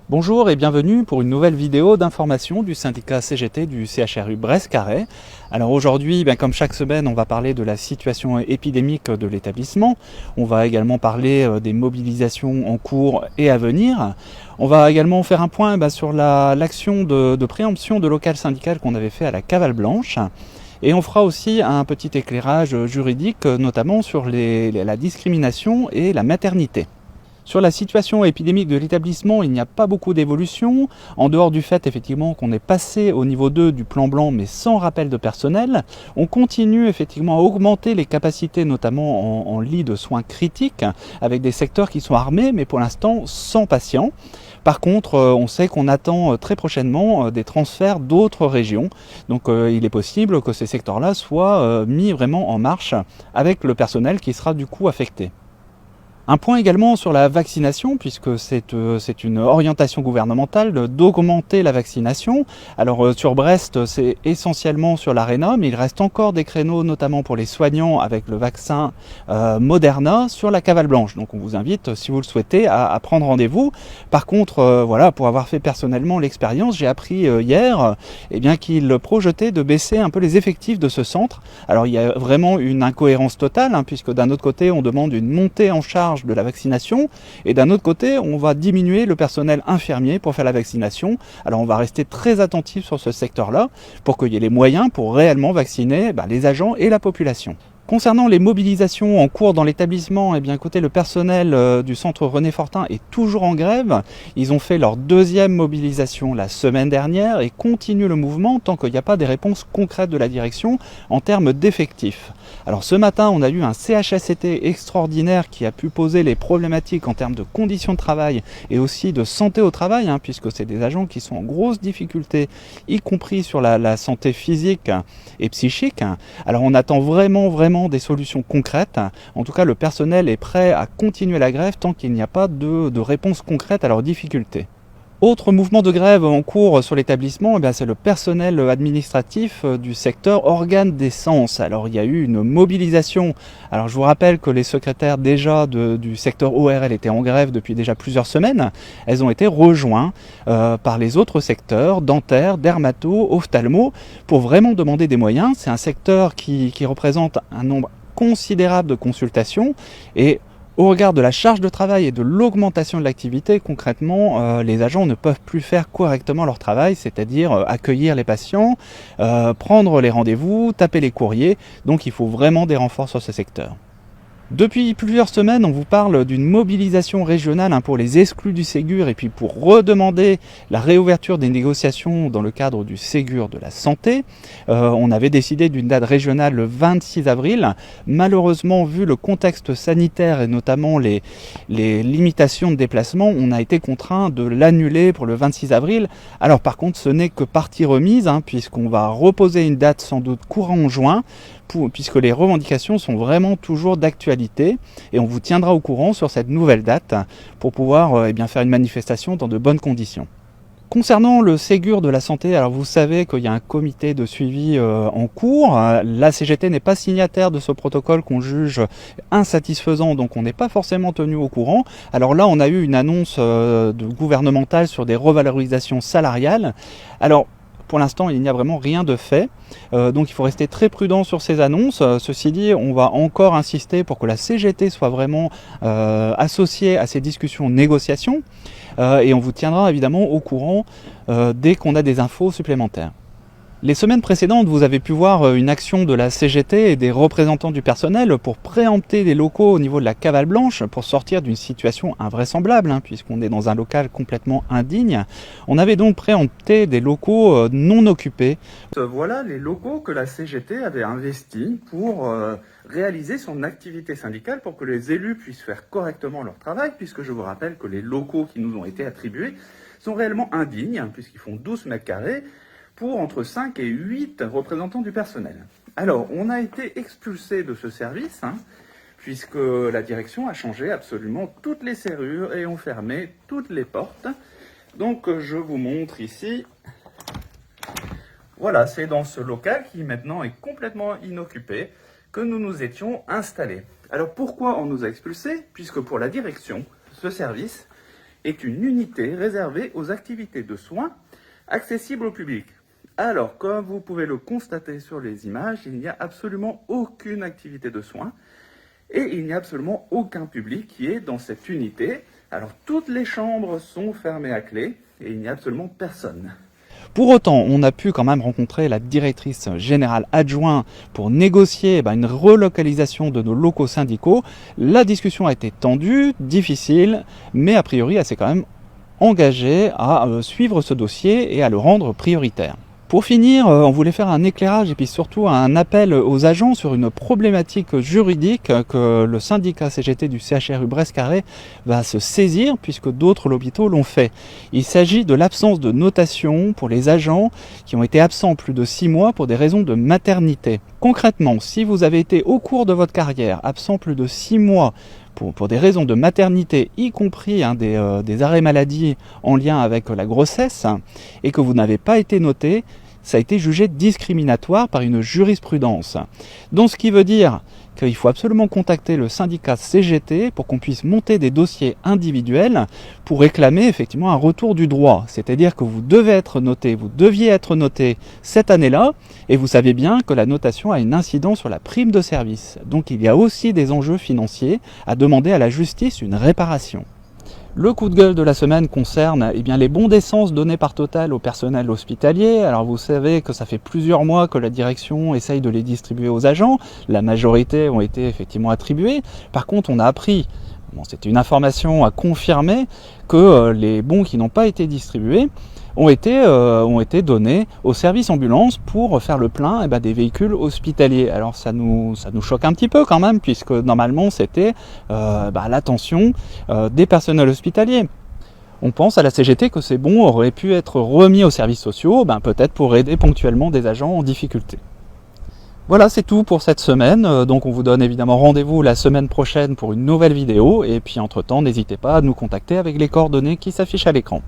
Bonjour et bienvenue pour une nouvelle vidéo d'information du syndicat CGT du CHRU Brest-Carré. Alors aujourd'hui, comme chaque semaine, on va parler de la situation épidémique de l'établissement. On va également parler des mobilisations en cours et à venir. On va également faire un point sur l'action de préemption de local syndical qu'on avait fait à la Cavale Blanche. Et on fera aussi un petit éclairage juridique, notamment sur la discrimination et la maternité. Sur la situation épidémique de l'établissement, il n'y a pas beaucoup d'évolution, en dehors du fait effectivement qu'on est passé au niveau 2 du plan blanc mais sans rappel de personnel. On continue effectivement à augmenter les capacités, notamment en lits de soins critiques, avec des secteurs qui sont armés mais pour l'instant sans patients. Par contre, on sait qu'on attend très prochainement des transferts d'autres régions. Donc il est possible que ces secteurs-là soient mis vraiment en marche avec le personnel qui sera du coup affecté. Un point également sur la vaccination, puisque c'est une orientation gouvernementale d'augmenter la vaccination. Alors sur Brest, c'est essentiellement sur l'Arena, mais il reste encore des créneaux, notamment pour les soignants, avec le vaccin Moderna sur la Cavale Blanche. Donc on vous invite, si vous le souhaitez, à prendre rendez-vous. Par contre, voilà, pour avoir fait personnellement l'expérience, j'ai appris hier qu'il projetait de baisser un peu les effectifs de ce centre. Alors il y a vraiment une incohérence totale, puisque d'un autre côté, on demande une montée en charge de la vaccination et d'un autre côté on va diminuer le personnel infirmier pour faire la vaccination. Alors on va rester très attentif sur ce secteur là pour qu'il y ait les moyens pour réellement vacciner les agents et la population. Concernant les mobilisations en cours dans l'établissement, écoutez, le personnel du centre René Fortin est toujours en grève. Ils ont fait leur deuxième mobilisation la semaine dernière et continuent le mouvement tant qu'il n'y a pas des réponses concrètes de la direction en termes d'effectifs. Alors ce matin, on a eu un CHSCT extraordinaire qui a pu poser les problématiques en termes de conditions de travail et aussi de santé au travail, puisque c'est des agents qui sont en grosse difficulté, y compris sur la santé physique et psychique. Alors on attend vraiment des solutions concrètes. En tout cas, le personnel est prêt à continuer la grève tant qu'il n'y a pas de réponse concrète à leurs difficultés. Autre mouvement de grève en cours sur l'établissement, c'est le personnel administratif du secteur organes d'essence. Alors il y a eu une mobilisation. Alors je vous rappelle que les secrétaires déjà du secteur ORL étaient en grève depuis déjà plusieurs semaines. Elles ont été rejointes par les autres secteurs, dentaires, dermato, ophtalmo, pour vraiment demander des moyens. C'est un secteur qui représente un nombre considérable de consultations et au regard de la charge de travail et de l'augmentation de l'activité, concrètement, les agents ne peuvent plus faire correctement leur travail, c'est-à-dire accueillir les patients, prendre les rendez-vous, taper les courriers. Donc il faut vraiment des renforts sur ce secteur. Depuis plusieurs semaines, on vous parle d'une mobilisation régionale pour les exclus du Ségur et puis pour redemander la réouverture des négociations dans le cadre du Ségur de la santé. On avait décidé d'une date régionale le 26 avril. Malheureusement, vu le contexte sanitaire et notamment les limitations de déplacement, on a été contraint de l'annuler pour le 26 avril. Alors par contre, ce n'est que partie remise, puisqu'on va reposer une date sans doute courant juin, puisque les revendications sont vraiment toujours d'actualité et on vous tiendra au courant sur cette nouvelle date pour pouvoir faire une manifestation dans de bonnes conditions. Concernant le Ségur de la santé, alors vous savez qu'il y a un comité de suivi en cours. La CGT n'est pas signataire de ce protocole qu'on juge insatisfaisant, donc on n'est pas forcément tenu au courant. Alors là, on a eu une annonce gouvernementale sur des revalorisations salariales. Alors, pour l'instant, il n'y a vraiment rien de fait, donc il faut rester très prudent sur ces annonces. Ceci dit, on va encore insister pour que la CGT soit vraiment associée à ces discussions, négociations, et on vous tiendra évidemment au courant dès qu'on a des infos supplémentaires. Les semaines précédentes, vous avez pu voir une action de la CGT et des représentants du personnel pour préempter des locaux au niveau de la Cavale Blanche pour sortir d'une situation invraisemblable, puisqu'on est dans un local complètement indigne. On avait donc préempté des locaux non occupés. Voilà les locaux que la CGT avait investis pour réaliser son activité syndicale pour que les élus puissent faire correctement leur travail, puisque je vous rappelle que les locaux qui nous ont été attribués sont réellement indignes, puisqu'ils font 12 mètres carrés, pour entre 5 et 8 représentants du personnel. Alors, on a été expulsé de ce service, puisque la direction a changé absolument toutes les serrures et ont fermé toutes les portes. Donc, je vous montre ici. Voilà, c'est dans ce local qui maintenant est complètement inoccupé que nous nous étions installés. Alors pourquoi on nous a expulsés? Puisque pour la direction, ce service est une unité réservée aux activités de soins accessibles au public. Alors, comme vous pouvez le constater sur les images, il n'y a absolument aucune activité de soins et il n'y a absolument aucun public qui est dans cette unité. Alors, toutes les chambres sont fermées à clé et il n'y a absolument personne. Pour autant, on a pu quand même rencontrer la directrice générale adjointe pour négocier une relocalisation de nos locaux syndicaux. La discussion a été tendue, difficile, mais a priori, elle s'est quand même engagée à suivre ce dossier et à le rendre prioritaire. Pour finir, on voulait faire un éclairage et puis surtout un appel aux agents sur une problématique juridique que le syndicat CGT du CHRU Brest-Carré va se saisir puisque d'autres hôpitaux l'ont fait. Il s'agit de l'absence de notation pour les agents qui ont été absents plus de 6 mois pour des raisons de maternité. Concrètement, si vous avez été au cours de votre carrière absent plus de 6 mois pour des raisons de maternité, y compris des arrêts maladie en lien avec la grossesse, et que vous n'avez pas été noté, ça a été jugé discriminatoire par une jurisprudence. Donc ce qui veut dire qu'il faut absolument contacter le syndicat CGT pour qu'on puisse monter des dossiers individuels pour réclamer effectivement un retour du droit. C'est-à-dire que vous devez être noté, vous deviez être noté cette année-là, et vous savez bien que la notation a une incidence sur la prime de service. Donc il y a aussi des enjeux financiers à demander à la justice une réparation. Le coup de gueule de la semaine concerne les bons d'essence donnés par Total au personnel hospitalier. Alors vous savez que ça fait plusieurs mois que la direction essaye de les distribuer aux agents. La majorité ont été effectivement attribués. Par contre, on a appris, c'était une information à confirmer, que les bons qui n'ont pas été distribués ont été donnés au service ambulance pour faire le plein des véhicules hospitaliers. Alors ça nous choque un petit peu quand même, puisque normalement c'était l'attention des personnels hospitaliers. On pense à la CGT que ces bons auraient pu être remis aux services sociaux, peut-être pour aider ponctuellement des agents en difficulté. Voilà, c'est tout pour cette semaine. Donc on vous donne évidemment rendez-vous la semaine prochaine pour une nouvelle vidéo. Et puis entre-temps, n'hésitez pas à nous contacter avec les coordonnées qui s'affichent à l'écran.